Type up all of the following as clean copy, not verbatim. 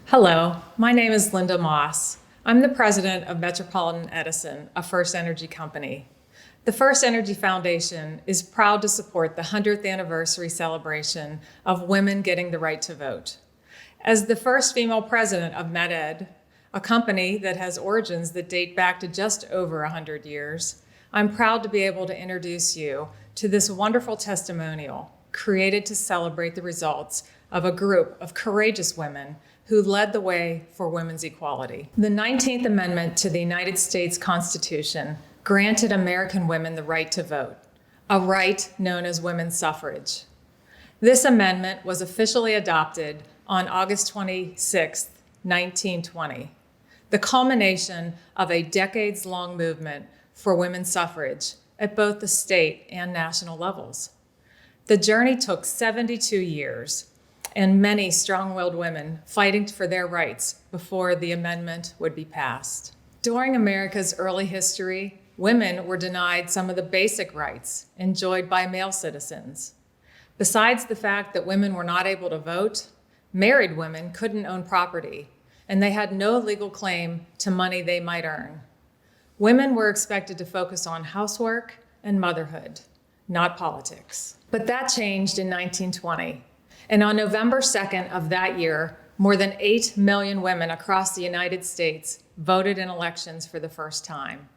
Hello, my name is Linda Moss. I'm the president of Metropolitan Edison, a First Energy company. The First Energy Foundation is proud to support the 100th anniversary celebration of women getting the right to vote. As the first female president of MedEd, a company that has origins that date back to just over 100 years, I'm proud to be able to introduce you to this wonderful testimonial created to celebrate the results of a group of courageous women who led the way for women's equality. The 19th Amendment to the United States Constitution granted American women the right to vote, a right known as women's suffrage. This amendment was officially adopted on August 26, 1920, the culmination of a decades-long movement for women's suffrage at both the state and national levels. The journey took 72 years and many strong-willed women fighting for their rights before the amendment would be passed. During America's early history, women were denied some of the basic rights enjoyed by male citizens. Besides the fact that women were not able to vote, married women couldn't own property, and they had no legal claim to money they might earn. Women were expected to focus on housework and motherhood, not politics. But that changed in 1920. And on November 2nd of that year, more than 8 million women across the United States voted in elections for the first time.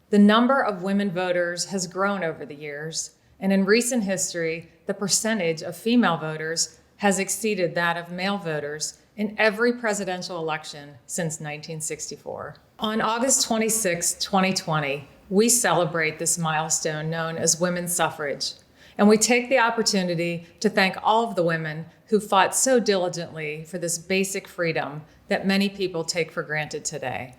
The number of women voters has grown over the years, and in recent history, the percentage of female voters has exceeded that of male voters in every presidential election since 1964. On August 26, 2020, we celebrate this milestone known as women's suffrage. And we take the opportunity to thank all of the women who fought so diligently for this basic freedom that many people take for granted today.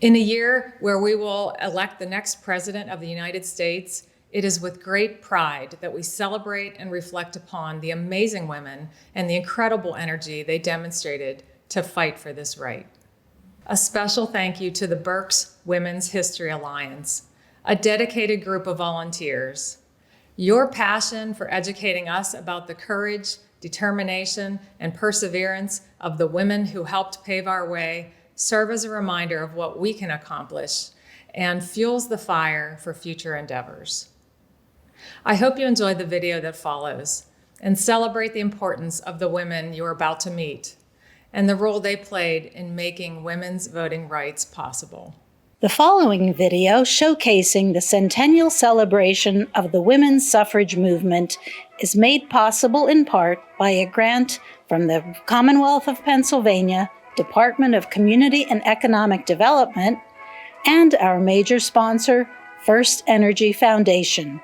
In a year where we will elect the next president of the United States, it is with great pride that we celebrate and reflect upon the amazing women and the incredible energy they demonstrated to fight for this right. A special thank you to the Berks Women's History Alliance, a dedicated group of volunteers. Your passion for educating us about the courage, determination, and perseverance of the women who helped pave our way serve as a reminder of what we can accomplish and fuels the fire for future endeavors. I hope you enjoy the video that follows and celebrate the importance of the women you are about to meet and the role they played in making women's voting rights possible. The following video showcasing the Centennial celebration of the women's suffrage movement is made possible in part by a grant from the Commonwealth of Pennsylvania, Department of Community and Economic Development, and our major sponsor, First Energy Foundation.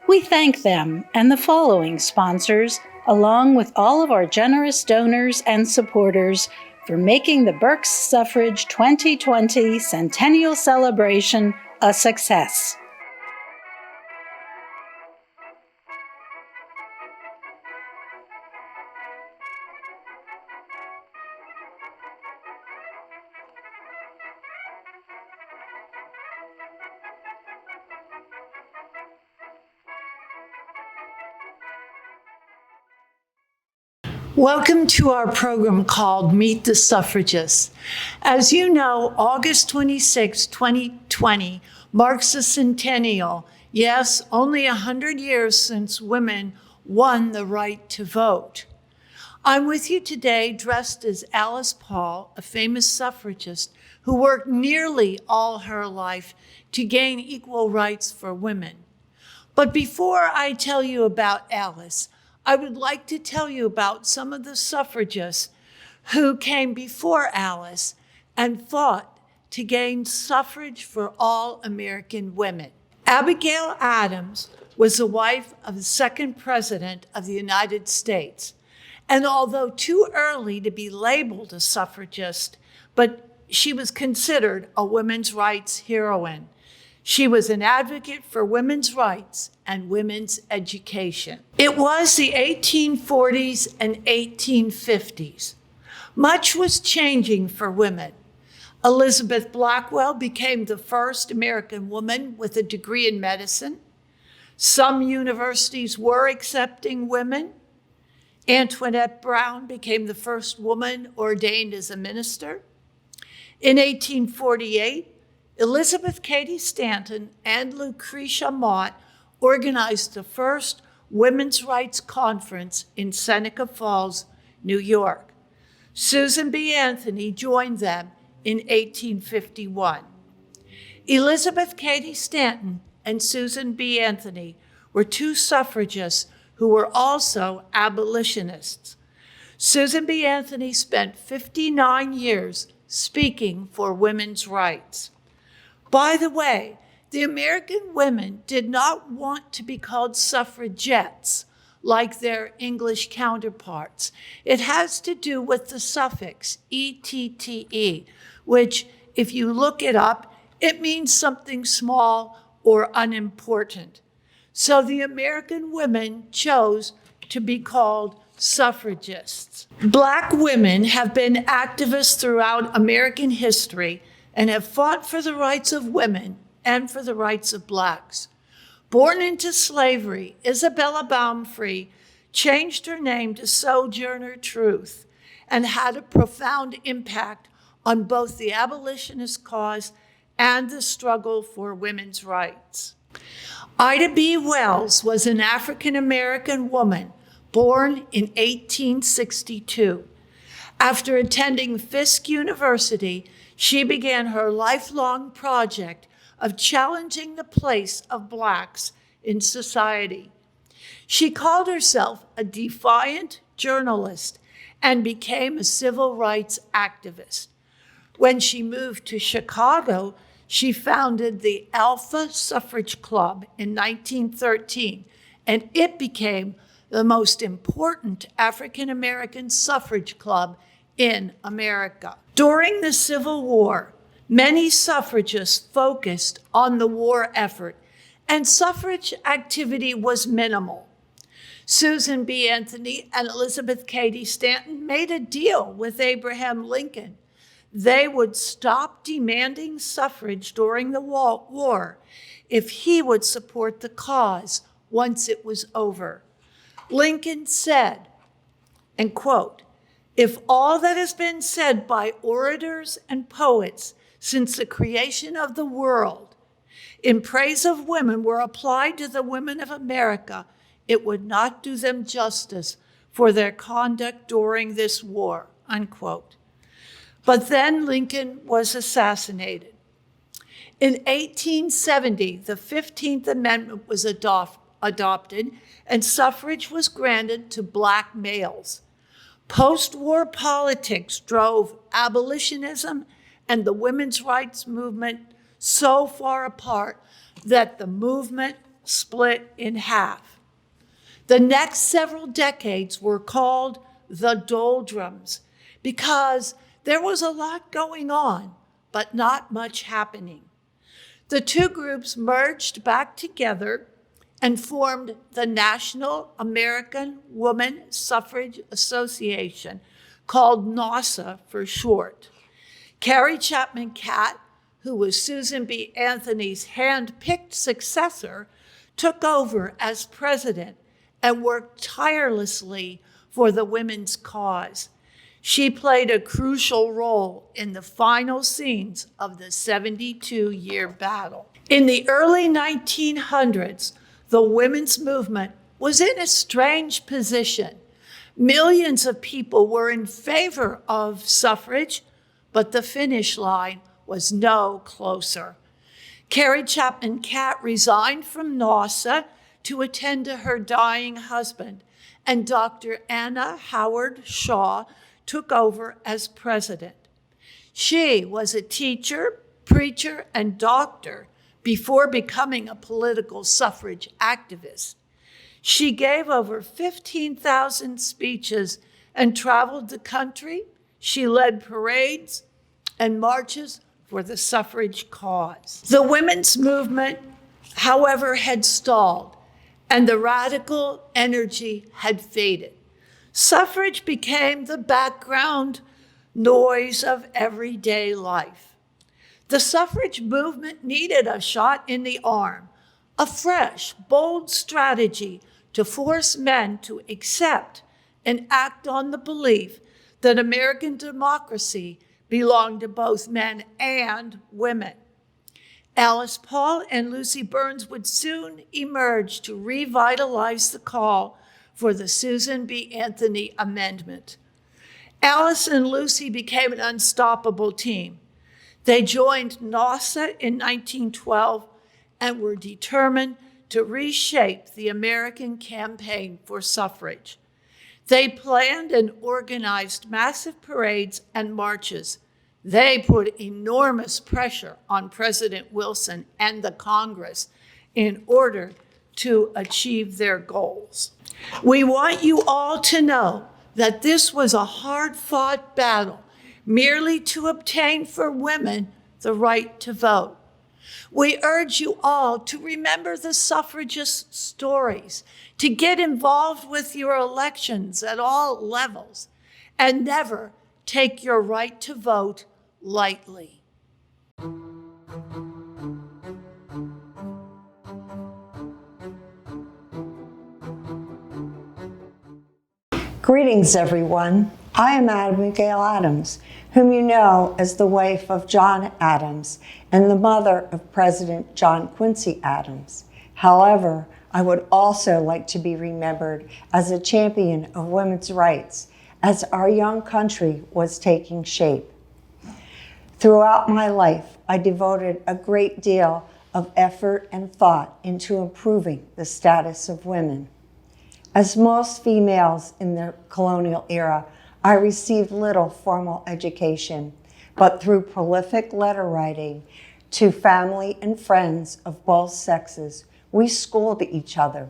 We thank them and the following sponsors, along with all of our generous donors and supporters, for making the Berks Suffrage 2020 Centennial Celebration a success. Welcome to our program called Meet the Suffragists. As you know, August 26, 2020 marks the centennial. Yes, only 100 years since women won the right to vote. I'm with you today dressed as Alice Paul, a famous suffragist who worked nearly all her life to gain equal rights for women. But before I tell you about Alice, I would like to tell you about some of the suffragists who came before Alice and fought to gain suffrage for all American women. Abigail Adams was the wife of the second president of the United States. And although too early to be labeled a suffragist, but she was considered a women's rights heroine. She was an advocate for women's rights and women's education. It was the 1840s and 1850s. Much was changing for women. Elizabeth Blackwell became the first American woman with a degree in medicine. Some universities were accepting women. Antoinette Brown became the first woman ordained as a minister. In 1848, Elizabeth Cady Stanton and Lucretia Mott organized the first women's rights conference in Seneca Falls, New York. Susan B. Anthony joined them in 1851. Elizabeth Cady Stanton and Susan B. Anthony were two suffragists who were also abolitionists. Susan B. Anthony spent 59 years speaking for women's rights. By the way, the American women did not want to be called suffragettes like their English counterparts. It has to do with the suffix "ette," which, if you look it up, it means something small or unimportant. So the American women chose to be called suffragists. Black women have been activists throughout American history and have fought for the rights of women and for the rights of blacks. Born into slavery, Isabella Baumfree changed her name to Sojourner Truth and had a profound impact on both the abolitionist cause and the struggle for women's rights. Ida B. Wells was an African-American woman born in 1862. After attending Fisk University, she began her lifelong project of challenging the place of blacks in society. She called herself a defiant journalist and became a civil rights activist. When she moved to Chicago, she founded the Alpha Suffrage Club in 1913, and it became the most important African-American suffrage club in America. During the Civil War, many suffragists focused on the war effort, and suffrage activity was minimal. Susan B. Anthony and Elizabeth Cady Stanton made a deal with Abraham Lincoln. They would stop demanding suffrage during the war if he would support the cause once it was over. Lincoln said, and quote, "If all that has been said by orators and poets since the creation of the world in praise of women were applied to the women of America, it would not do them justice for their conduct during this war," unquote. But then Lincoln was assassinated. In 1870, the 15th Amendment was adopted, and suffrage was granted to black males. Post-war politics drove abolitionism and the women's rights movement so far apart that the movement split in half. The next several decades were called the doldrums because there was a lot going on, but not much happening. The two groups merged back together and formed the National American Woman Suffrage Association, called NAWSA for short. Carrie Chapman Catt, who was Susan B. Anthony's hand-picked successor, took over as president and worked tirelessly for the women's cause. She played a crucial role in the final scenes of the 72-year battle. In the early 1900s, the women's movement was in a strange position. Millions of people were in favor of suffrage, but the finish line was no closer. Carrie Chapman Catt resigned from NAWSA to attend to her dying husband, and Dr. Anna Howard Shaw took over as president. She was a teacher, preacher, and doctor before becoming a political suffrage activist. She gave over 15,000 speeches and traveled the country. She led parades and marches for the suffrage cause. The women's movement, however, had stalled, and the radical energy had faded. Suffrage became the background noise of everyday life. The suffrage movement needed a shot in the arm, a fresh, bold strategy to force men to accept and act on the belief that American democracy belonged to both men and women. Alice Paul and Lucy Burns would soon emerge to revitalize the call for the Susan B. Anthony Amendment. Alice and Lucy became an unstoppable team. They joined NASA in 1912 and were determined to reshape the American campaign for suffrage. They planned and organized massive parades and marches. They put enormous pressure on President Wilson and the Congress in order to achieve their goals. We want you all to know that this was a hard-fought battle merely to obtain for women the right to vote. We urge you all to remember the suffragist stories, to get involved with your elections at all levels, and never take your right to vote lightly. Greetings, everyone. I am Abigail Adams, whom you know as the wife of John Adams and the mother of President John Quincy Adams. However, I would also like to be remembered as a champion of women's rights as our young country was taking shape. Throughout my life, I devoted a great deal of effort and thought into improving the status of women. As most females in the colonial era, I received little formal education, but through prolific letter writing to family and friends of both sexes, we schooled each other.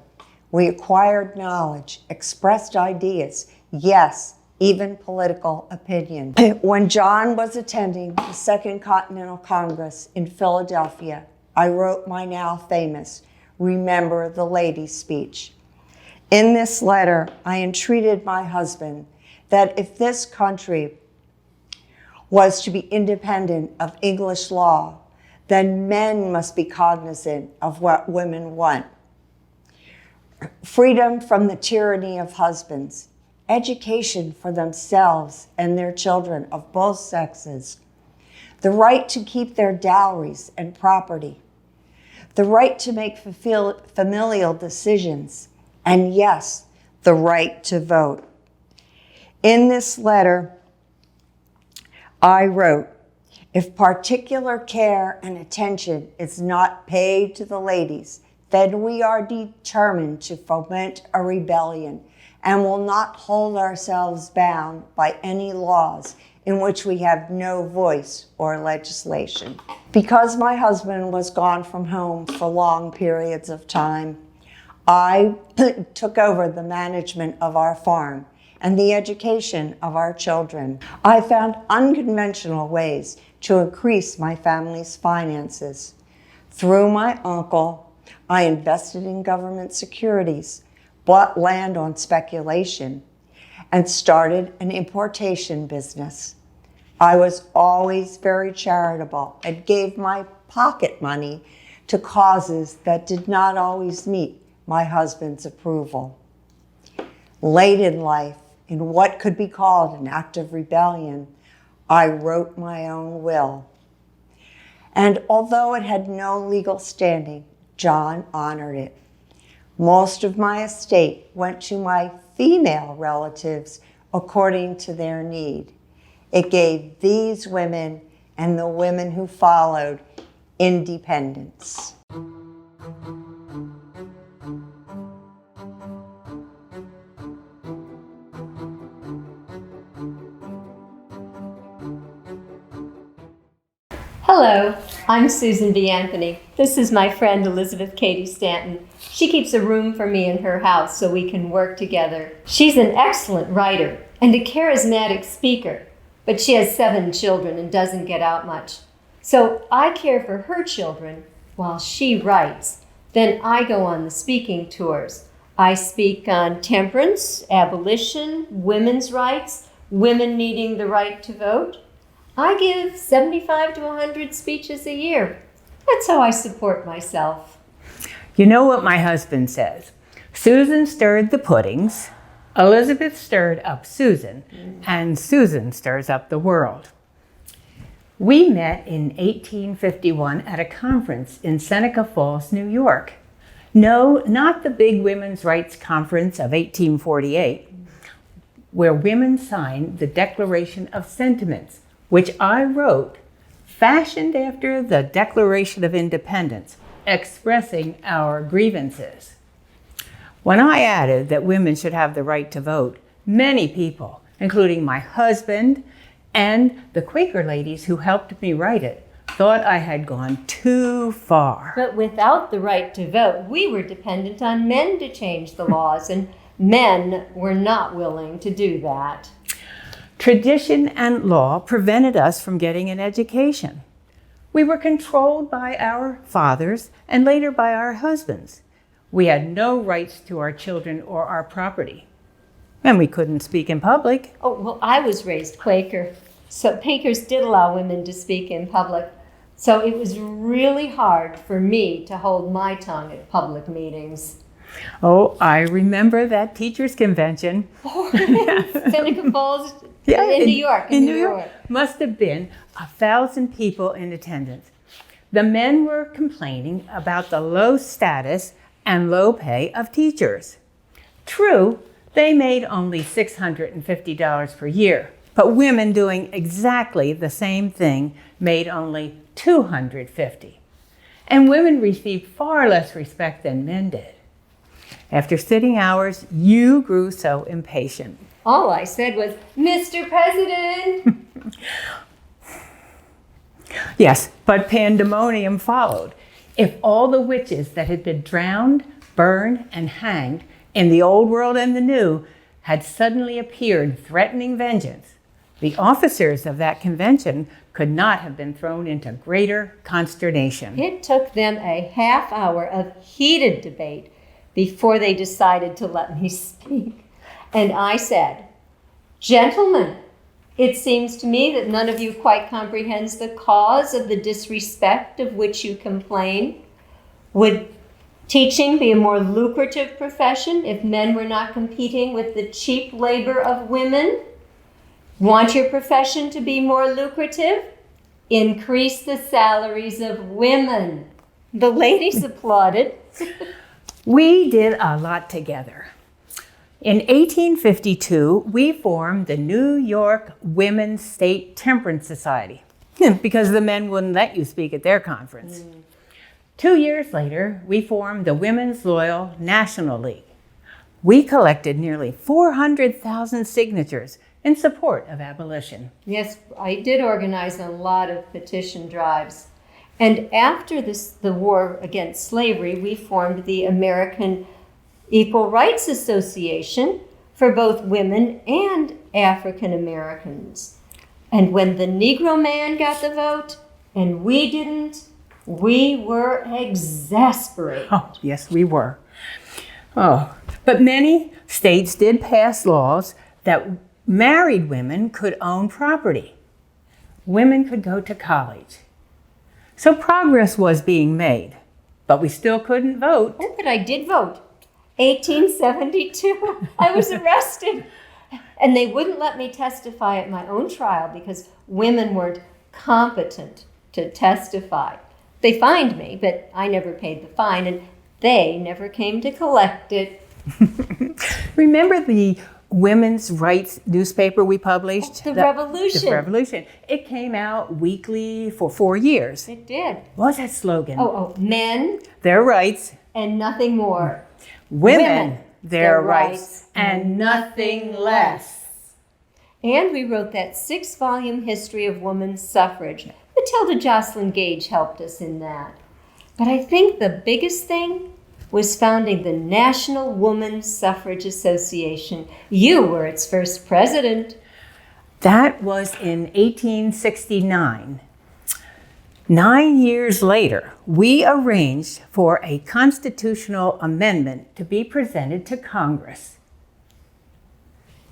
We acquired knowledge, expressed ideas, yes, even political opinion. When John was attending the Second Continental Congress in Philadelphia, I wrote my now famous Remember the Lady speech. In this letter, I entreated my husband that if this country was to be independent of English law, then men must be cognizant of what women want. Freedom from the tyranny of husbands, education for themselves and their children of both sexes, the right to keep their dowries and property, the right to make familial decisions, and yes, the right to vote. In this letter, I wrote, if particular care and attention is not paid to the ladies, then we are determined to foment a rebellion and will not hold ourselves bound by any laws in which we have no voice or legislation. Because my husband was gone from home for long periods of time, I took over the management of our farm and the education of our children. I found unconventional ways to increase my family's finances. Through my uncle, I invested in government securities, bought land on speculation, and started an importation business. I was always very charitable and gave my pocket money to causes that did not always meet my husband's approval. Late in life, in what could be called an act of rebellion, I wrote my own will. And although it had no legal standing, John honored it. Most of my estate went to my female relatives according to their need. It gave these women and the women who followed independence. Hello, I'm Susan B. Anthony. This is my friend Elizabeth Cady Stanton. She keeps a room for me in her house so we can work together. She's an excellent writer and a charismatic speaker, but she has 7 children and doesn't get out much. So I care for her children while she writes. Then I go on the speaking tours. I speak on temperance, abolition, women's rights, women needing the right to vote. I give 75 to 100 speeches a year. That's how I support myself. You know what my husband says. Susan stirred the puddings, Elizabeth stirred up Susan, and Susan stirs up the world. We met in 1851 at a conference in Seneca Falls, New York. No, not the big women's rights conference of 1848, where women signed the Declaration of Sentiments, which I wrote, fashioned after the Declaration of Independence, expressing our grievances. When I added that women should have the right to vote, many people, including my husband and the Quaker ladies who helped me write it, thought I had gone too far. But without the right to vote, we were dependent on men to change the laws, and men were not willing to do that. Tradition and law prevented us from getting an education. We were controlled by our fathers and later by our husbands. We had no rights to our children or our property. And we couldn't speak in public. Oh, well, I was raised Quaker, so Quakers did allow women to speak in public. So it was really hard for me to hold my tongue at public meetings. Oh, I remember that teachers' convention. Seneca Falls Yeah, in New York. In New York. Must have been 1,000 people in attendance. The men were complaining about the low status and low pay of teachers. True, they made only $650 per year, but women doing exactly the same thing made only $250. And women received far less respect than men did. After sitting hours, you grew so impatient. All I said was, Mr. President. Yes, but pandemonium followed. If all the witches that had been drowned, burned, and hanged in the old world and the new had suddenly appeared threatening vengeance, the officers of that convention could not have been thrown into greater consternation. It took them a half hour of heated debate before they decided to let me speak. And I said, "Gentlemen, it seems to me that none of you quite comprehends the cause of the disrespect of which you complain. Would teaching be a more lucrative profession if men were not competing with the cheap labor of women? Want your profession to be more lucrative? Increase the salaries of women." The ladies applauded. We did a lot together. In 1852, we formed the New York Women's State Temperance Society because the men wouldn't let you speak at their conference. 2 years later, we formed the Women's Loyal National League. We collected nearly 400,000 signatures in support of abolition. Yes, I did organize a lot of petition drives. And after the war against slavery, we formed the American Equal Rights Association for both women and African Americans. And when the Negro man got the vote and we didn't, we were exasperated. Oh, yes, we were. Oh, but many states did pass laws that married women could own property. Women could go to college. So progress was being made, but we still couldn't vote. Oh, but I did vote. 1872, I was arrested. And they wouldn't let me testify at my own trial because women weren't competent to testify. They fined me, but I never paid the fine, and they never came to collect it. Remember the women's rights newspaper we published? The Revolution. The Revolution. It came out weekly for 4 years. It did. What was that slogan? Men Their rights. and nothing more. Women, their rights, and nothing less. And we wrote that 6-volume history of women's suffrage. Matilda Jocelyn Gage helped us in that. But I think the biggest thing was founding the National Woman Suffrage Association. You were its first president. That was in 1869. 9 years later, we arranged for a constitutional amendment to be presented to Congress.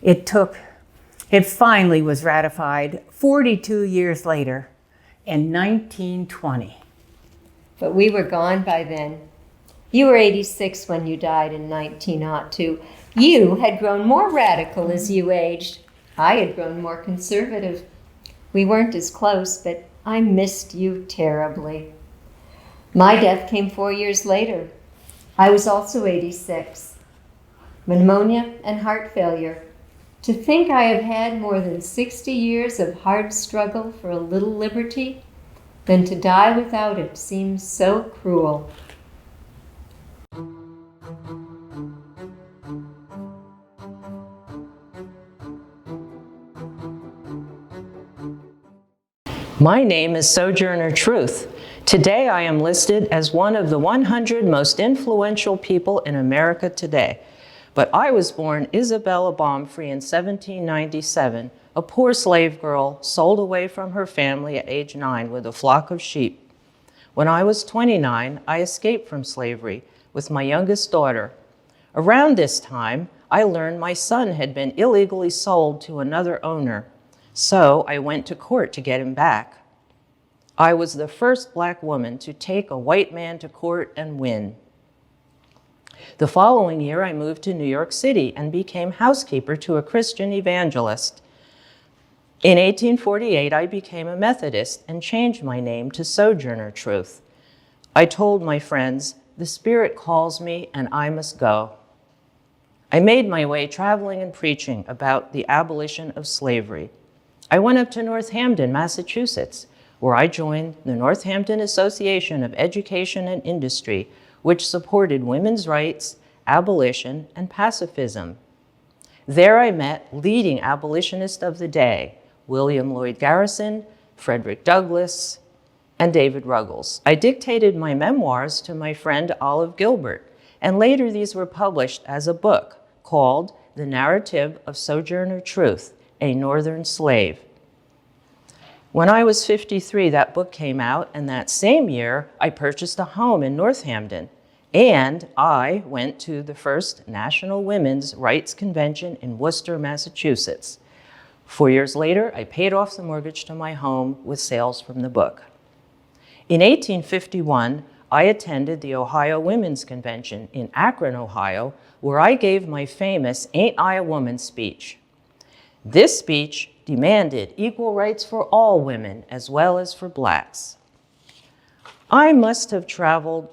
It finally was ratified 42 years later in 1920. But we were gone by then. You were 86 when you died in 1902. You had grown more radical as you aged. I had grown more conservative. We weren't as close, but I missed you terribly. My death came 4 years later. I was also 86. Pneumonia and heart failure. To think I have had more than 60 years of hard struggle for a little liberty, then to die without it seems so cruel. My name is Sojourner Truth. Today I am listed as one of the 100 most influential people in America today. But I was born Isabella Baumfree in 1797, a poor slave girl sold away from her family at age 9 with a flock of sheep. When I was 29, I escaped from slavery with my youngest daughter. Around this time, I learned my son had been illegally sold to another owner. So I went to court to get him back. I was the first Black woman to take a white man to court and win. The following year, I moved to New York City and became housekeeper to a Christian evangelist. In 1848, I became a Methodist and changed my name to Sojourner Truth. I told my friends, "The Spirit calls me and I must go." I made my way traveling and preaching about the abolition of slavery. I went up to Northampton, Massachusetts, where I joined the Northampton Association of Education and Industry, which supported women's rights, abolition, and pacifism. There I met leading abolitionists of the day, William Lloyd Garrison, Frederick Douglass, and David Ruggles. I dictated my memoirs to my friend Olive Gilbert, and later these were published as a book called The Narrative of Sojourner Truth, a Northern Slave. When I was 53, that book came out, and that same year, I purchased a home in Northampton, and I went to the first National Women's Rights Convention in Worcester, Massachusetts. 4 years later, I paid off the mortgage to my home with sales from the book. In 1851, I attended the Ohio Women's Convention in Akron, Ohio, where I gave my famous "Ain't I a Woman" speech. This speech demanded equal rights for all women as well as for Blacks. I must have traveled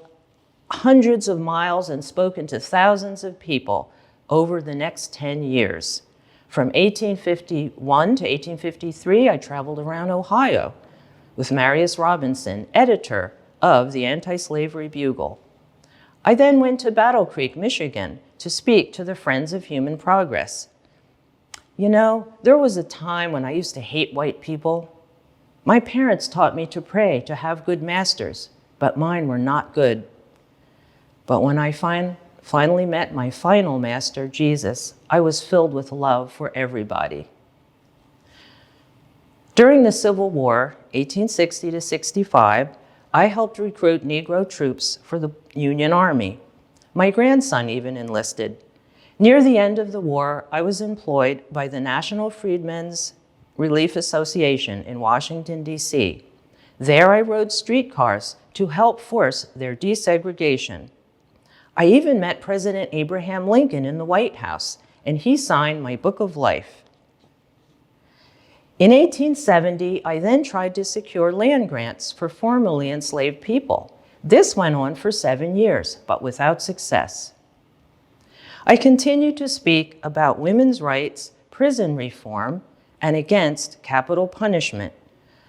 hundreds of miles and spoken to thousands of people over the next 10 years. From 1851 to 1853, I traveled around Ohio with Marius Robinson, editor of the Anti-Slavery Bugle. I then went to Battle Creek, Michigan, to speak to the Friends of Human Progress. You know, there was a time when I used to hate white people. My parents taught me to pray to have good masters, but mine were not good. But when I finally met my final master, Jesus, I was filled with love for everybody. During the Civil War, 1860 to 65, I helped recruit Negro troops for the Union Army. My grandson even enlisted. Near the end of the war, I was employed by the National Freedmen's Relief Association in Washington, D.C. There I rode streetcars to help force their desegregation. I even met President Abraham Lincoln in the White House, and he signed my Book of Life. In 1870, I then tried to secure land grants for formerly enslaved people. This went on for 7 years, but without success. I continue to speak about women's rights, prison reform, and against capital punishment.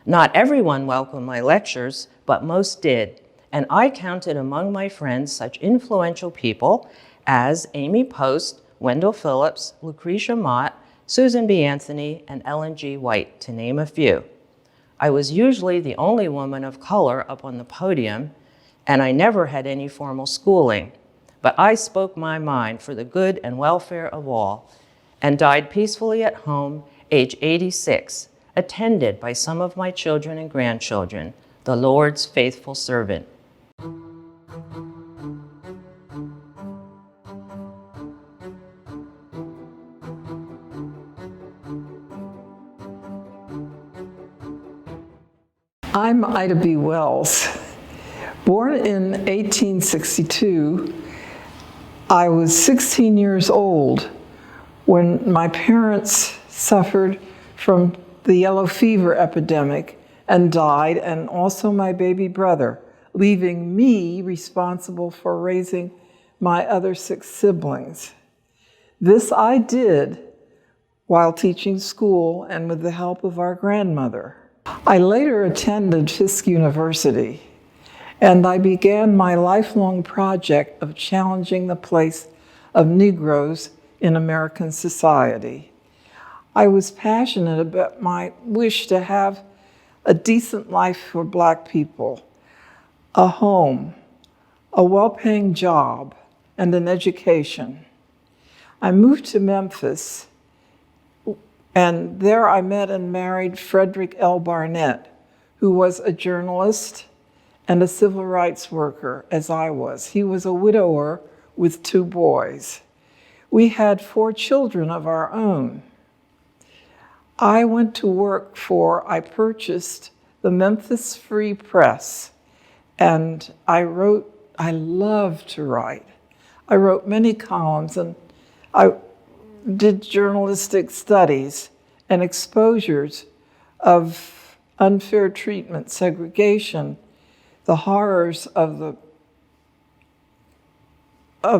Not everyone welcomed my lectures, but most did, and I counted among my friends such influential people as Amy Post, Wendell Phillips, Lucretia Mott, Susan B. Anthony, and Ellen G. White, to name a few. I was usually the only woman of color up on the podium, and I never had any formal schooling. But I spoke my mind for the good and welfare of all, and died peacefully at home, age 86, attended by some of my children and grandchildren, the Lord's faithful servant. I'm Ida B. Wells. Born in 1862, I was 16 years old when my parents suffered from the yellow fever epidemic and died, and also my baby brother, leaving me responsible for raising my other 6 siblings. This I did while teaching school and with the help of our grandmother. I later attended Fisk University, and I began my lifelong project of challenging the place of Negroes in American society. I was passionate about my wish to have a decent life for Black people, a home, a well-paying job, and an education. I moved to Memphis, and there I met and married Frederick L. Barnett, who was a journalist and a civil rights worker, as I was. He was a widower with 2 boys. We had 4 children of our own. I went to work I purchased the Memphis Free Press, and I loved to write. I wrote many columns, and I did journalistic studies and exposures of unfair treatment, segregation, the horrors of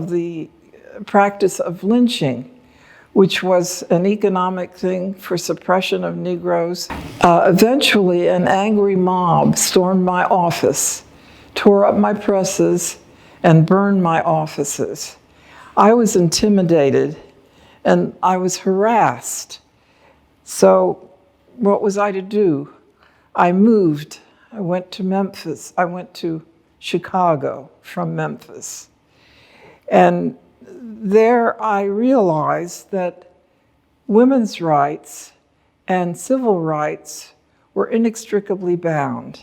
the practice of lynching, which was an economic thing for suppression of Negroes. Eventually, an angry mob stormed my office, tore up my presses, and burned my offices. I was intimidated, and I was harassed. So what was I to do? I moved. I went to Memphis. I went to Chicago from Memphis. And there I realized that women's rights and civil rights were inextricably bound.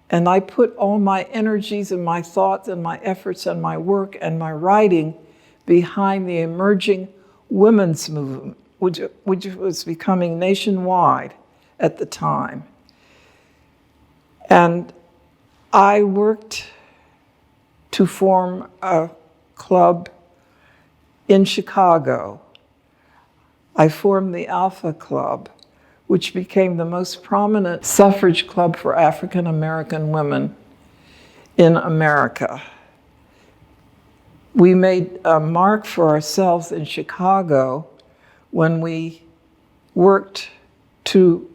And I put all my energies and my thoughts and my efforts and my work and my writing behind the emerging women's movement, which was becoming nationwide at the time. And I worked to form a club in Chicago. I formed the Alpha Club, which became the most prominent suffrage club for African American women in America. We made a mark for ourselves in Chicago when we worked to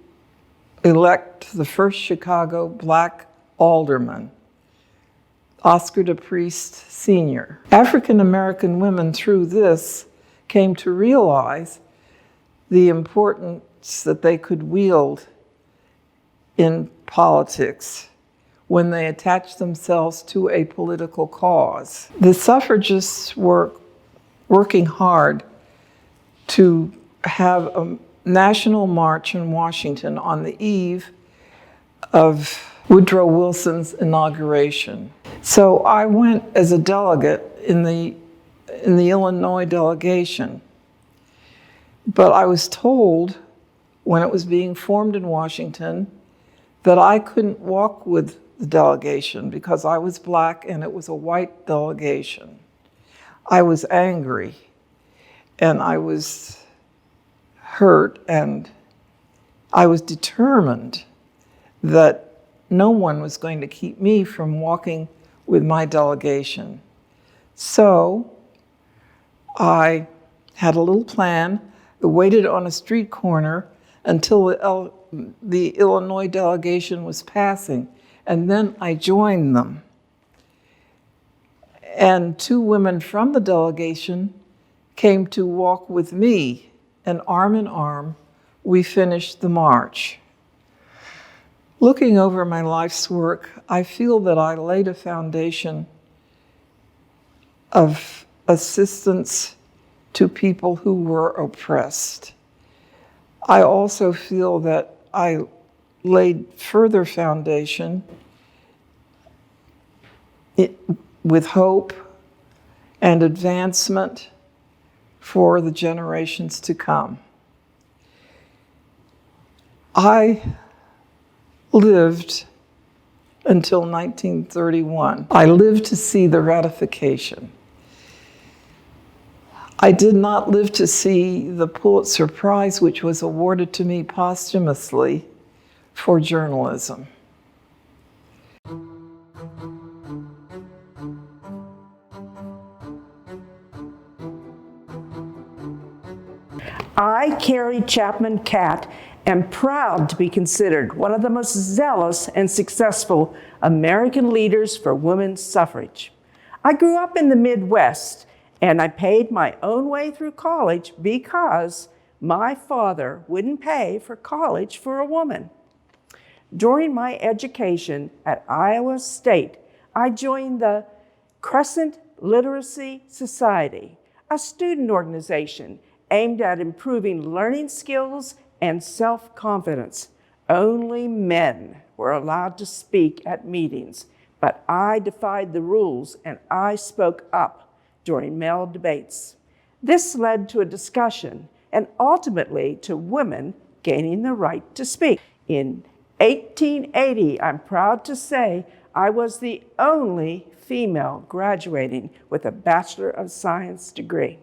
elect the first Chicago Black alderman, Oscar DePriest Sr. African American women through this came to realize the importance that they could wield in politics when they attached themselves to a political cause. The suffragists were working hard to have a national march in Washington on the eve of Woodrow Wilson's inauguration. So I went as a delegate in the Illinois delegation. But I was told when it was being formed in Washington that I couldn't walk with the delegation because I was Black and it was a white delegation. I was angry and I was hurt, and I was determined that no one was going to keep me from walking with my delegation. So I had a little plan. I waited on a street corner until the Illinois delegation was passing, and then I joined them. And 2 women from the delegation came to walk with me, and arm in arm, we finished the march. Looking over my life's work, I feel that I laid a foundation of assistance to people who were oppressed. I also feel that I laid further foundation with hope and advancement for the generations to come. I lived until 1931. I lived to see the ratification. I did not live to see the Pulitzer Prize, which was awarded to me posthumously for journalism. I, Carrie Chapman Catt, am proud to be considered one of the most zealous and successful American leaders for women's suffrage. I grew up in the Midwest, and I paid my own way through college because my father wouldn't pay for college for a woman. During my education at Iowa State, I joined the Crescent Literacy Society, a student organization aimed at improving learning skills and self-confidence. Only men were allowed to speak at meetings, but I defied the rules and I spoke up during male debates. This led to a discussion and ultimately to women gaining the right to speak. In 1880, I'm proud to say, I was the only female graduating with a Bachelor of Science degree.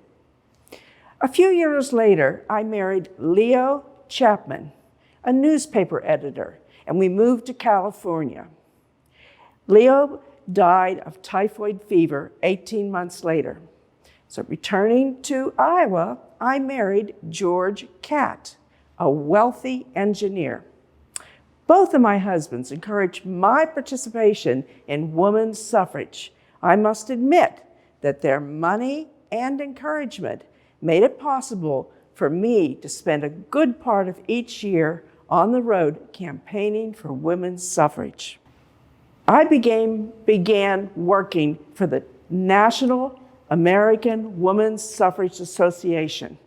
A few years later, I married Leo Chapman, a newspaper editor, and we moved to California. Leo died of typhoid fever 18 months later. So returning to Iowa, I married George Catt, a wealthy engineer. Both of my husbands encouraged my participation in women's suffrage. I must admit that their money and encouragement made it possible for me to spend a good part of each year on the road campaigning for women's suffrage. I began working for the National American Women's Suffrage Association.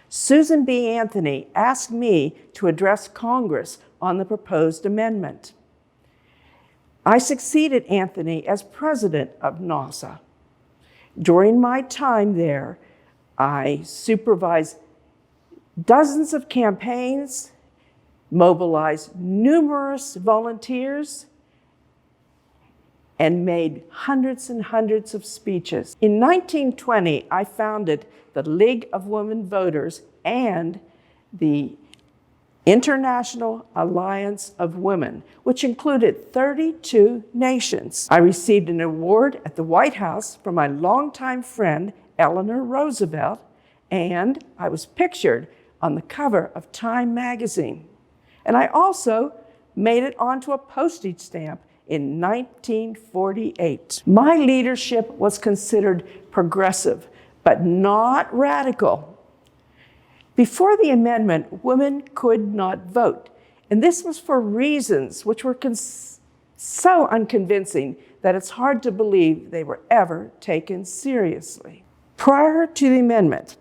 Susan B. Anthony asked me to address Congress on the proposed amendment. I succeeded Anthony as president of NAWSA. During my time there, I supervised dozens of campaigns, mobilized numerous volunteers, and made hundreds and hundreds of speeches. In 1920, I founded the League of Women Voters and the International Alliance of Women, which included 32 nations. I received an award at the White House from my longtime friend, Eleanor Roosevelt, and I was pictured on the cover of Time magazine. And I also made it onto a postage stamp in 1948. My leadership was considered progressive, but not radical. Before the amendment, women could not vote, and this was for reasons which were so unconvincing that it's hard to believe they were ever taken seriously. Prior to the amendment,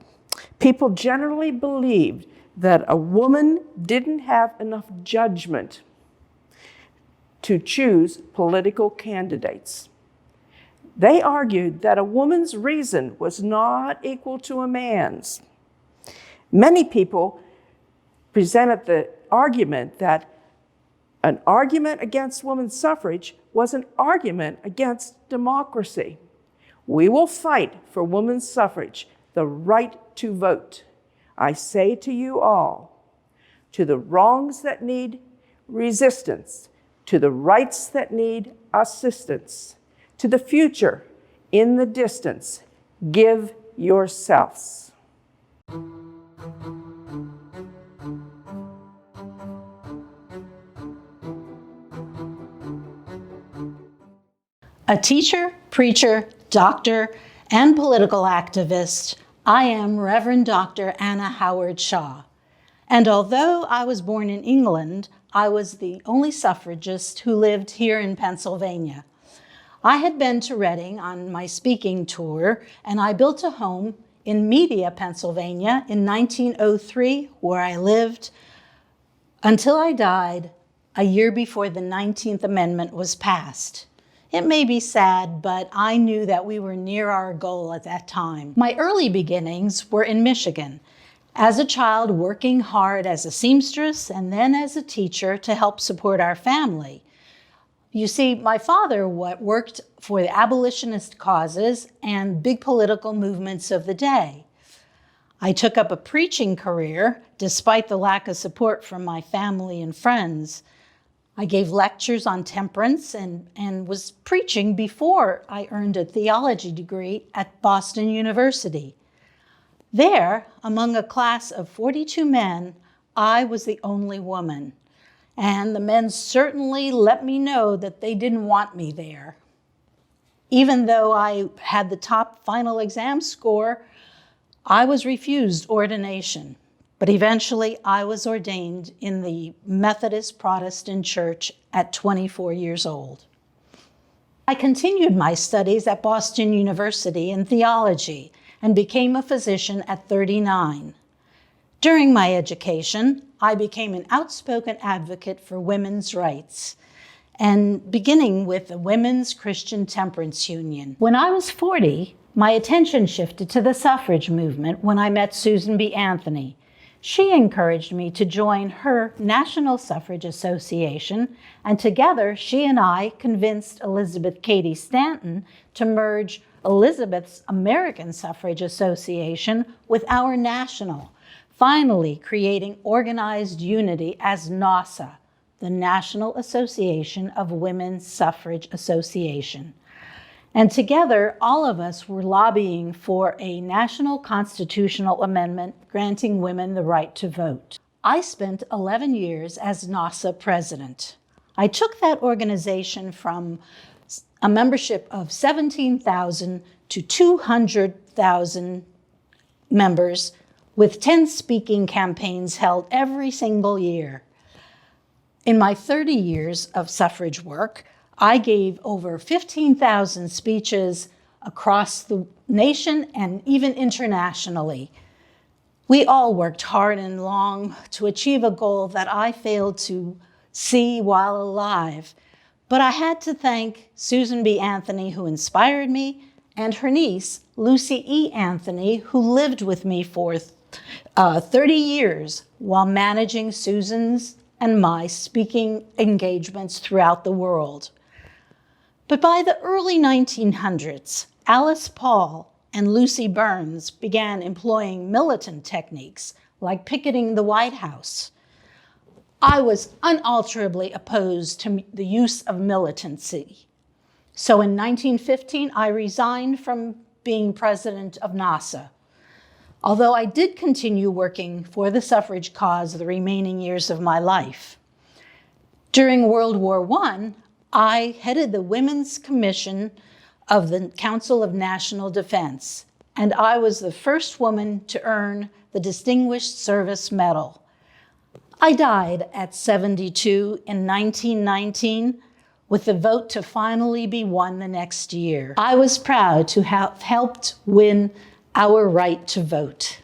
people generally believed that a woman didn't have enough judgment to choose political candidates. They argued that a woman's reason was not equal to a man's. Many people presented the argument that an argument against women's suffrage was an argument against democracy. We will fight for women's suffrage, the right to vote. I say to you all, to the wrongs that need resistance, to the rights that need assistance, to the future in the distance, give yourselves. A teacher, preacher, doctor, and political activist, I am Reverend Dr. Anna Howard Shaw. And although I was born in England, I was the only suffragist who lived here in Pennsylvania. I had been to Reading on my speaking tour, and I built a home in Media, Pennsylvania in 1903, where I lived until I died a year before the 19th Amendment was passed. It may be sad, but I knew that we were near our goal at that time. My early beginnings were in Michigan, as a child working hard as a seamstress and then as a teacher to help support our family. You see, my father worked for the abolitionist causes and big political movements of the day. I took up a preaching career despite the lack of support from my family and friends. I gave lectures on temperance and was preaching before I earned a theology degree at Boston University. There, among a class of 42 men, I was the only woman. And the men certainly let me know that they didn't want me there. Even though I had the top final exam score, I was refused ordination. But eventually I was ordained in the Methodist Protestant Church at 24 years old. I continued my studies at Boston University in theology and became a physician at 39. During my education, I became an outspoken advocate for women's rights, and beginning with the Women's Christian Temperance Union. When I was 40, my attention shifted to the suffrage movement when I met Susan B. Anthony. She encouraged me to join her National Suffrage Association, and together she and I convinced Elizabeth Cady Stanton to merge Elizabeth's American Suffrage Association with our national, finally creating organized unity as NAWSA, the National Association of Women's Suffrage Association. And together, all of us were lobbying for a national constitutional amendment granting women the right to vote. I spent 11 years as NAWSA president. I took that organization from a membership of 17,000 to 200,000 members, with 10 speaking campaigns held every single year. In my 30 years of suffrage work, I gave over 15,000 speeches across the nation and even internationally. We all worked hard and long to achieve a goal that I failed to see while alive. But I had to thank Susan B. Anthony, who inspired me, and her niece, Lucy E. Anthony, who lived with me for 30 years while managing Susan's and my speaking engagements throughout the world. But by the early 1900s, Alice Paul and Lucy Burns began employing militant techniques like picketing the White House. I was unalterably opposed to the use of militancy. So in 1915, I resigned from being president of NAWSA. Although I did continue working for the suffrage cause the remaining years of my life. During World War I headed the Women's Commission of the Council of National Defense, and I was the first woman to earn the Distinguished Service Medal. I died at 72 in 1919, with the vote to finally be won the next year. I was proud to have helped win our right to vote.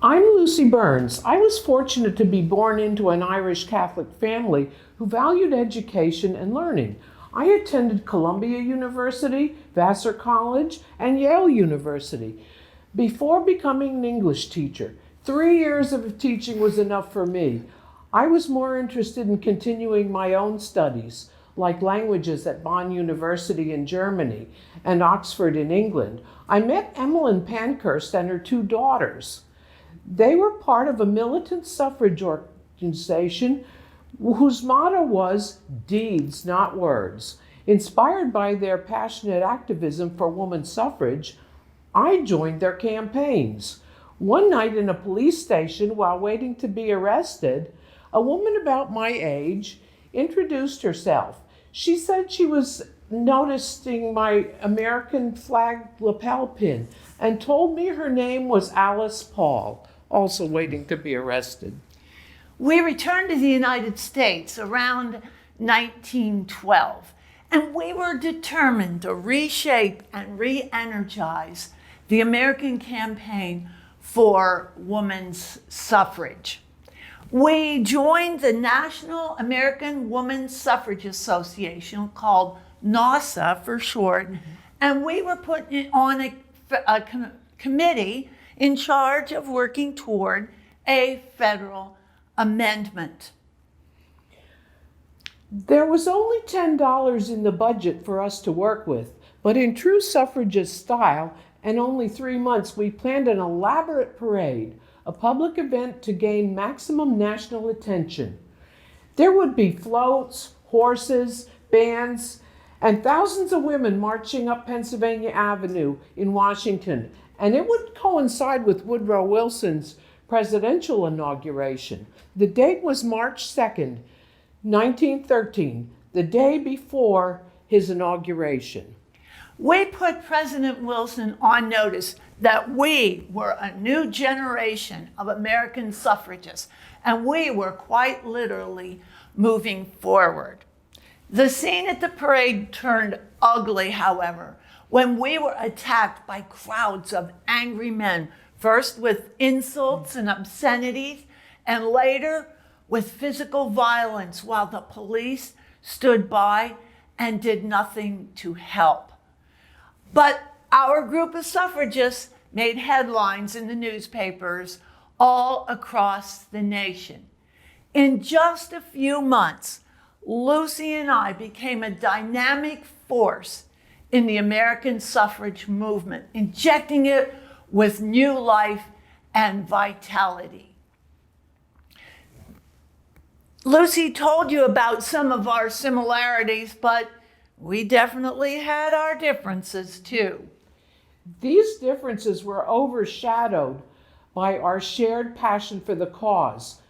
I'm Lucy Burns. I was fortunate to be born into an Irish Catholic family who valued education and learning. I attended Columbia University, Vassar College, and Yale University before becoming an English teacher. 3 years of teaching was enough for me. I was more interested in continuing my own studies, like languages at Bonn University in Germany and Oxford in England. I met Emmeline Pankhurst and her 2 daughters. They were part of a militant suffrage organization whose motto was deeds, not words. Inspired by their passionate activism for women's suffrage, I joined their campaigns. One night in a police station while waiting to be arrested, a woman about my age introduced herself. She said she was noticing my American flag lapel pin and told me her name was Alice Paul, also waiting to be arrested. We returned to the United States around 1912, and we were determined to reshape and re-energize the American campaign for women's suffrage. we joined the National American Women's Suffrage Association, called NAWSA for short, and we were put on a committee in charge of working toward a federal amendment. There was only $10 in the budget for us to work with, but in true suffragist style, and only 3 months, we planned an elaborate parade, a public event to gain maximum national attention. There would be floats, horses, bands, and thousands of women marching up Pennsylvania Avenue in Washington, and it would coincide with Woodrow Wilson's presidential inauguration. The date was March 2nd, 1913, the day before his inauguration. We put President Wilson on notice that we were a new generation of American suffragists, and we were quite literally moving forward. The scene at the parade turned ugly, however, when we were attacked by crowds of angry men, first with insults and obscenities, and later with physical violence, while the police stood by and did nothing to help. But our group of suffragists made headlines in the newspapers all across the nation. In just a few months, Lucy and I became a dynamic force in the American suffrage movement, injecting it with new life and vitality. Lucy told you about some of our similarities, but we definitely had our differences too. These differences were overshadowed by our shared passion for the cause.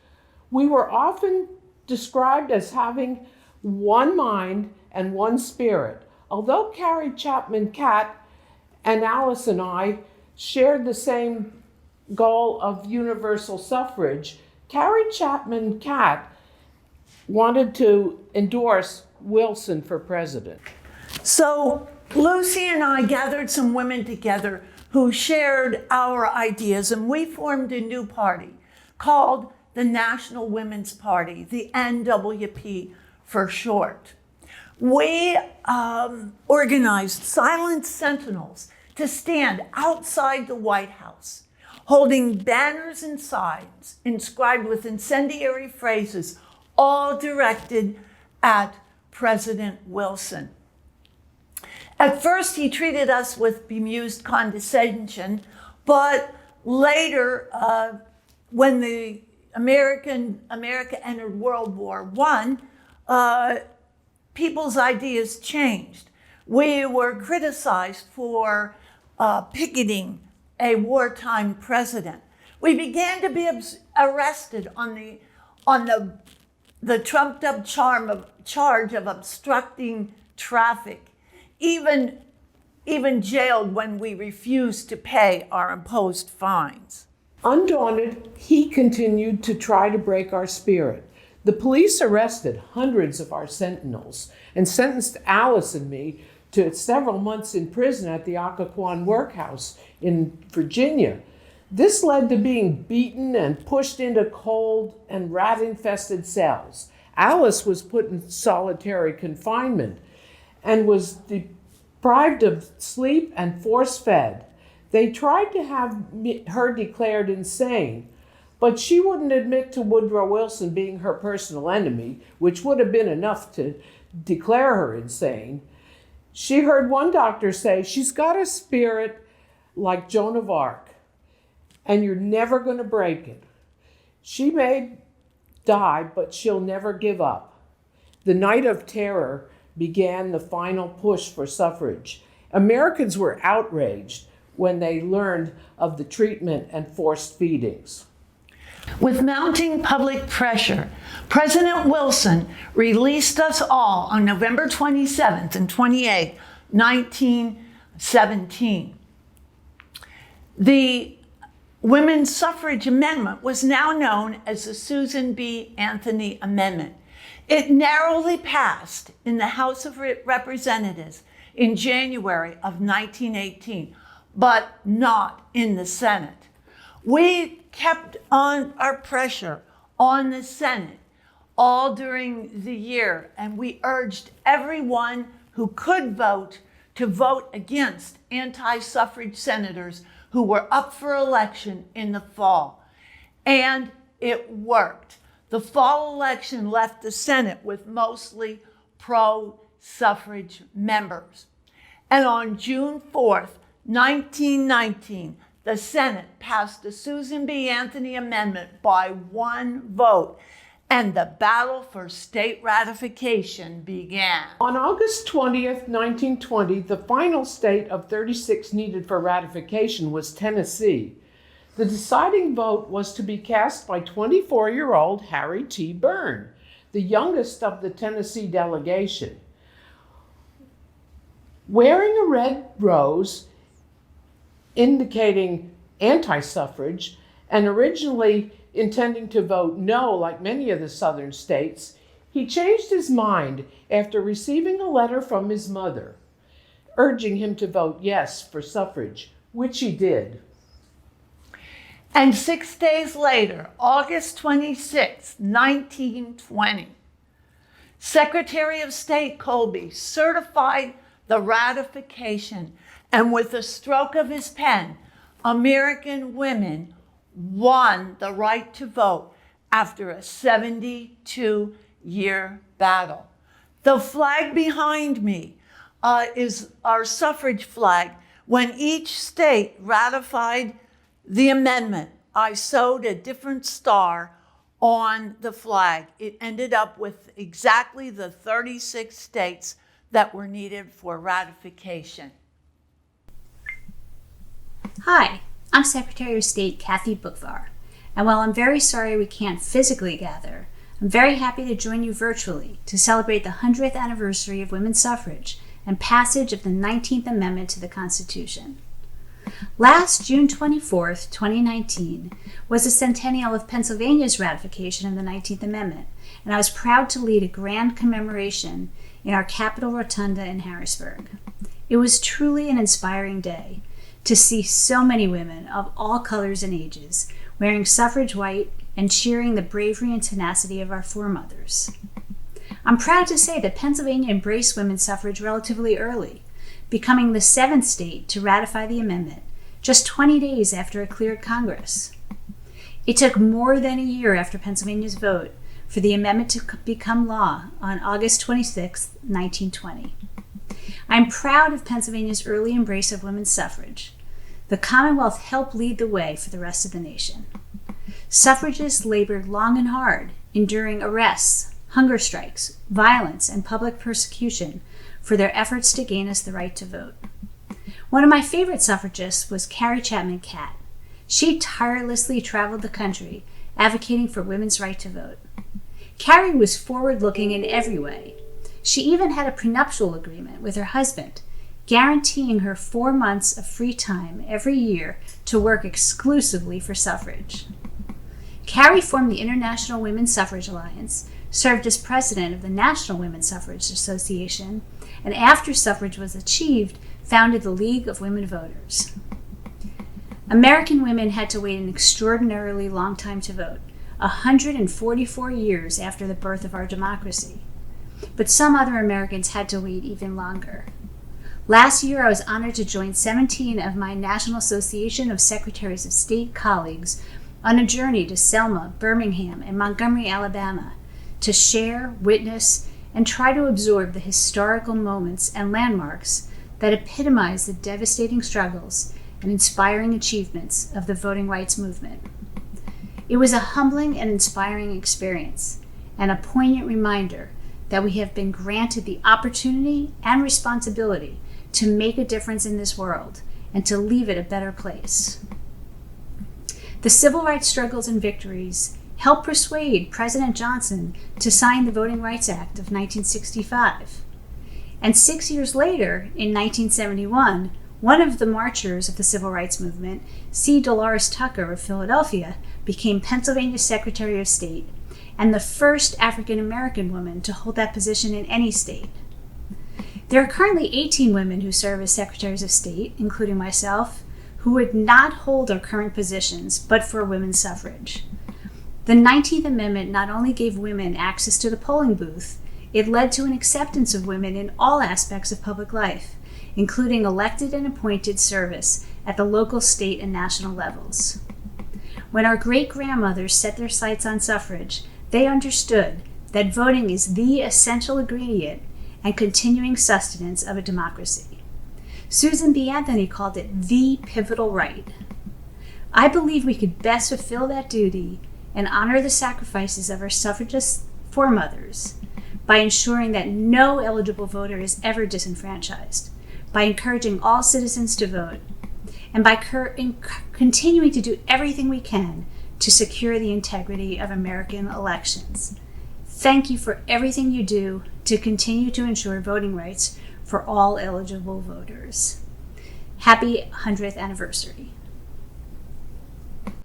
We were often described as having one mind and one spirit. Although Carrie Chapman Catt and Alice and I shared the same goal of universal suffrage, Carrie Chapman Catt wanted to endorse Wilson for president. So Lucy and I gathered some women together who shared our ideas, and we formed a new party called the National Women's Party, the NWP for short. We organized silent sentinels to stand outside the White House, holding banners and signs inscribed with incendiary phrases, all directed at President Wilson. At first, he treated us with bemused condescension, but later, when America entered World War I, people's ideas changed. We were criticized for picketing a wartime president. We began to be arrested on the trumped-up charge of obstructing traffic, even jailed when we refused to pay our imposed fines. Undaunted, he continued to try to break our spirit. The police arrested hundreds of our sentinels and sentenced Alice and me to several months in prison at the Occoquan Workhouse in Virginia. This led to being beaten and pushed into cold and rat-infested cells. Alice was put in solitary confinement and was deprived of sleep and force-fed. They tried to have her declared insane, but she wouldn't admit to Woodrow Wilson being her personal enemy, which would have been enough to declare her insane. She heard one doctor say, "She's got a spirit like Joan of Arc, and you're never going to break it. She may die, but she'll never give up." The Night of Terror began the final push for suffrage. Americans were outraged when they learned of the treatment and forced feedings. With mounting public pressure, President Wilson released us all on November 27th and 28th, 1917. The Women's Suffrage Amendment was now known as the Susan B. Anthony Amendment. It narrowly passed in the House of Representatives in January of 1918, but not in the Senate. We kept on our pressure on the Senate all during the year, and we urged everyone who could vote to vote against anti-suffrage senators who were up for election in the fall. And it worked. The fall election left the Senate with mostly pro-suffrage members. And on June 4th, 1919, the Senate passed the Susan B. Anthony Amendment by 1 vote, and the battle for state ratification began. On August 20th, 1920, the final state of 36 needed for ratification was Tennessee. The deciding vote was to be cast by 24-year-old Harry T. Byrne, the youngest of the Tennessee delegation. Wearing a red rose indicating anti-suffrage, and originally intending to vote no like many of the southern states, he changed his mind after receiving a letter from his mother urging him to vote yes for suffrage, which he did. And 6 days later, August 26, 1920, Secretary of State Colby certified the ratification, and with a stroke of his pen, American women won the right to vote after a 72-year battle. The flag behind me is our suffrage flag. When each state ratified the amendment, I sewed a different star on the flag. It ended up with exactly the 36 states that were needed for ratification. Hi, I'm Secretary of State Kathy Bookvar, and while I'm very sorry we can't physically gather, I'm very happy to join you virtually to celebrate the 100th anniversary of women's suffrage and passage of the 19th Amendment to the Constitution. Last June 24th, 2019, was the centennial of Pennsylvania's ratification of the 19th Amendment, and I was proud to lead a grand commemoration in our Capitol Rotunda in Harrisburg. It was truly an inspiring day to see so many women of all colors and ages wearing suffrage white and cheering the bravery and tenacity of our foremothers. I'm proud to say that Pennsylvania embraced women's suffrage relatively early, becoming the 7th state to ratify the amendment just 20 days after it cleared Congress. It took more than a year after Pennsylvania's vote for the amendment to become law on August 26, 1920. I'm proud of Pennsylvania's early embrace of women's suffrage. The Commonwealth helped lead the way for the rest of the nation. Suffragists labored long and hard, enduring arrests, hunger strikes, violence, and public persecution for their efforts to gain us the right to vote. One of my favorite suffragists was Carrie Chapman Catt. She tirelessly traveled the country advocating for women's right to vote. Carrie was forward-looking in every way. She even had a prenuptial agreement with her husband, guaranteeing her 4 months of free time every year to work exclusively for suffrage. Carrie formed the International Women's Suffrage Alliance, served as president of the National Women's Suffrage Association, and after suffrage was achieved, founded the League of Women Voters. American women had to wait an extraordinarily long time to vote, 144 years after the birth of our democracy. But some other Americans had to wait even longer. Last year, I was honored to join 17 of my National Association of Secretaries of State colleagues on a journey to Selma, Birmingham, and Montgomery, Alabama, to share, witness, and try to absorb the historical moments and landmarks that epitomize the devastating struggles and inspiring achievements of the voting rights movement. It was a humbling and inspiring experience, and a poignant reminder that we have been granted the opportunity and responsibility to make a difference in this world and to leave it a better place. The civil rights struggles and victories helped persuade President Johnson to sign the Voting Rights Act of 1965. And 6 years later, in 1971, one of the marchers of the civil rights movement, C. Dolores Tucker of Philadelphia, became Pennsylvania's Secretary of State and the first African American woman to hold that position in any state. There are currently 18 women who serve as Secretaries of State, including myself, who would not hold our current positions but for women's suffrage. The 19th Amendment not only gave women access to the polling booth, it led to an acceptance of women in all aspects of public life, including elected and appointed service at the local, state, and national levels. When our great-grandmothers set their sights on suffrage, they understood that voting is the essential ingredient and continuing sustenance of a democracy. Susan B. Anthony called it the pivotal right. I believe we could best fulfill that duty and honor the sacrifices of our suffragist foremothers by ensuring that no eligible voter is ever disenfranchised, by encouraging all citizens to vote, and by continuing to do everything we can to secure the integrity of American elections. Thank you for everything you do to continue to ensure voting rights for all eligible voters. Happy 100th anniversary.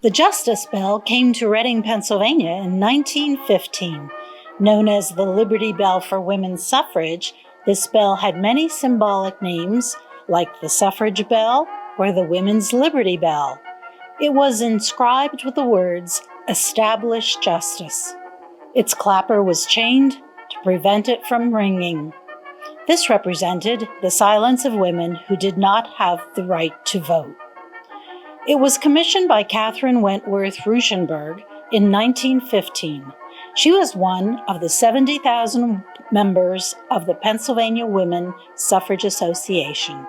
The Justice Bell came to Reading, Pennsylvania in 1915. Known as the Liberty Bell for women's suffrage, this bell had many symbolic names like the Suffrage Bell or the Women's Liberty Bell. It was inscribed with the words, "Establish Justice." Its clapper was chained to prevent it from ringing. This represented the silence of women who did not have the right to vote. It was commissioned by Catherine Wentworth Ruschenberg in 1915. She was one of the 70,000 members of the Pennsylvania Women Suffrage Association.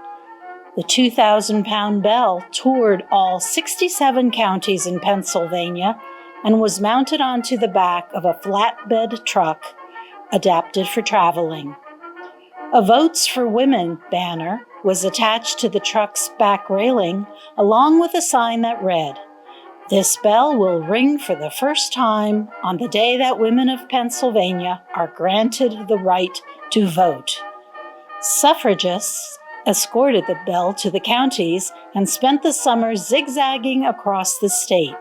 The 2,000-pound bell toured all 67 counties in Pennsylvania and was mounted onto the back of a flatbed truck adapted for traveling. A Votes for Women banner was attached to the truck's back railing, along with a sign that read, "This bell will ring for the first time on the day that women of Pennsylvania are granted the right to vote." Suffragists escorted the bell to the counties and spent the summer zigzagging across the state.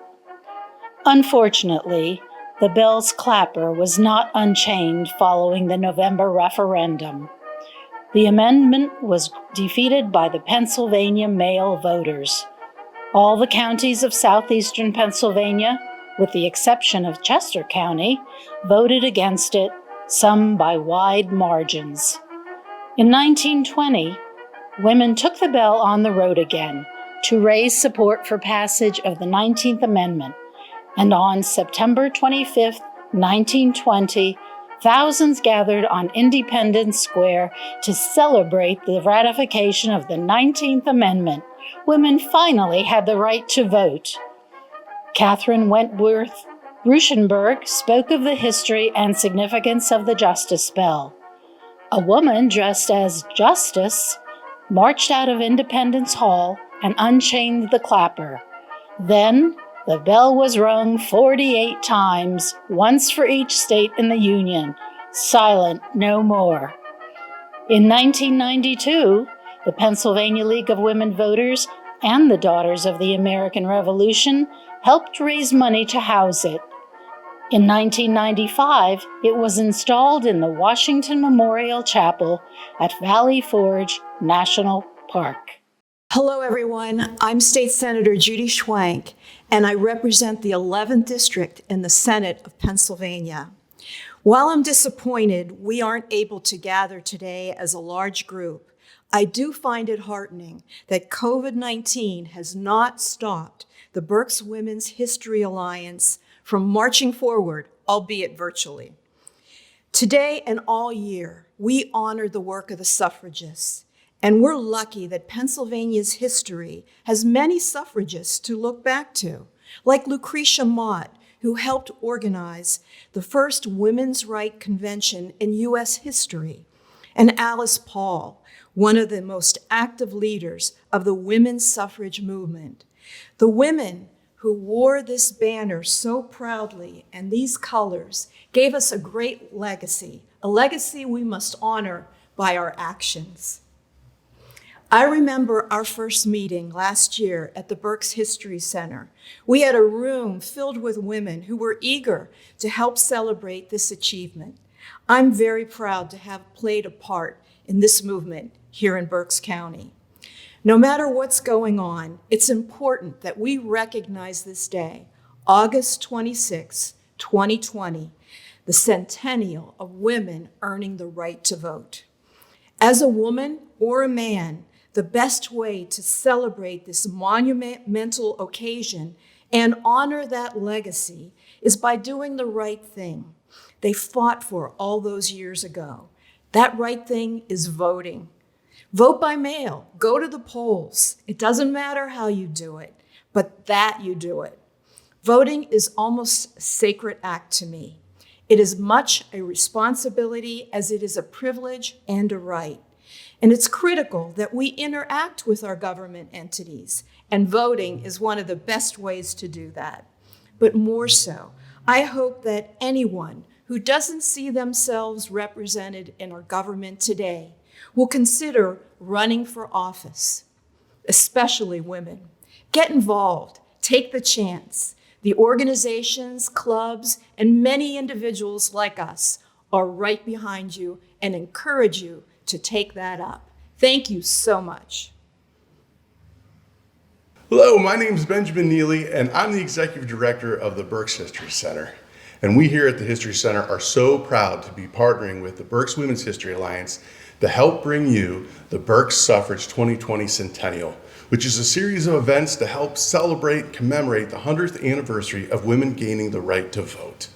Unfortunately, the bell's clapper was not unchained following the November referendum. The amendment was defeated by the Pennsylvania male voters. All the counties of southeastern Pennsylvania, with the exception of Chester County, voted against it, some by wide margins. In 1920, women took the bell on the road again to raise support for passage of the 19th Amendment, and on September 25, 1920, thousands gathered on Independence Square to celebrate the ratification of the 19th Amendment. Women finally had the right to vote. Catherine Wentworth Ruschenberg spoke of the history and significance of the Justice Bell. A woman dressed as Justice marched out of Independence Hall and unchained the clapper. Then the bell was rung 48 times, once for each state in the Union. Silent no more. In 1992, the Pennsylvania League of Women Voters and the Daughters of the American Revolution helped raise money to house it. In 1995, it was installed in the Washington Memorial Chapel at Valley Forge National Park. Hello, everyone. I'm State Senator Judy Schwank, and I represent the 11th District in the Senate of Pennsylvania. While I'm disappointed we aren't able to gather today as a large group, I do find it heartening that COVID-19 has not stopped the Berks Women's History Alliance from marching forward, albeit virtually. Today and all year, we honor the work of the suffragists, and we're lucky that Pennsylvania's history has many suffragists to look back to, like Lucretia Mott, who helped organize the first women's rights convention in U.S. history, and Alice Paul, one of the most active leaders of the women's suffrage movement. The women who wore this banner so proudly and these colors gave us a great legacy, a legacy we must honor by our actions. I remember our first meeting last year at the Berks History Center. We had a room filled with women who were eager to help celebrate this achievement. I'm very proud to have played a part in this movement here in Berks County. No matter what's going on, it's important that we recognize this day, August 26, 2020, the Centennial of Women Earning the Right to Vote. As a woman or a man, the best way to celebrate this monumental occasion and honor that legacy is by doing the right thing they fought for all those years ago. That right thing is voting. Vote by mail, go to the polls. It doesn't matter how you do it, but that you do it. Voting is almost a sacred act to me. It is much a responsibility as it is a privilege and a right. And it's critical that we interact with our government entities, and voting is one of the best ways to do that. But more so, I hope that anyone who doesn't see themselves represented in our government today will consider running for office, especially women. Get involved, take the chance. The organizations, clubs, and many individuals like us are right behind you and encourage you to take that up. Thank you so much. Hello, my name is Benjamin Neely, and I'm the Executive Director of the Berks History Center. And we here at the History Center are so proud to be partnering with the Berks Women's History Alliance to help bring you the Berks Suffrage 2020 Centennial, which is a series of events to help celebrate and commemorate the 100th anniversary of women gaining the right to vote.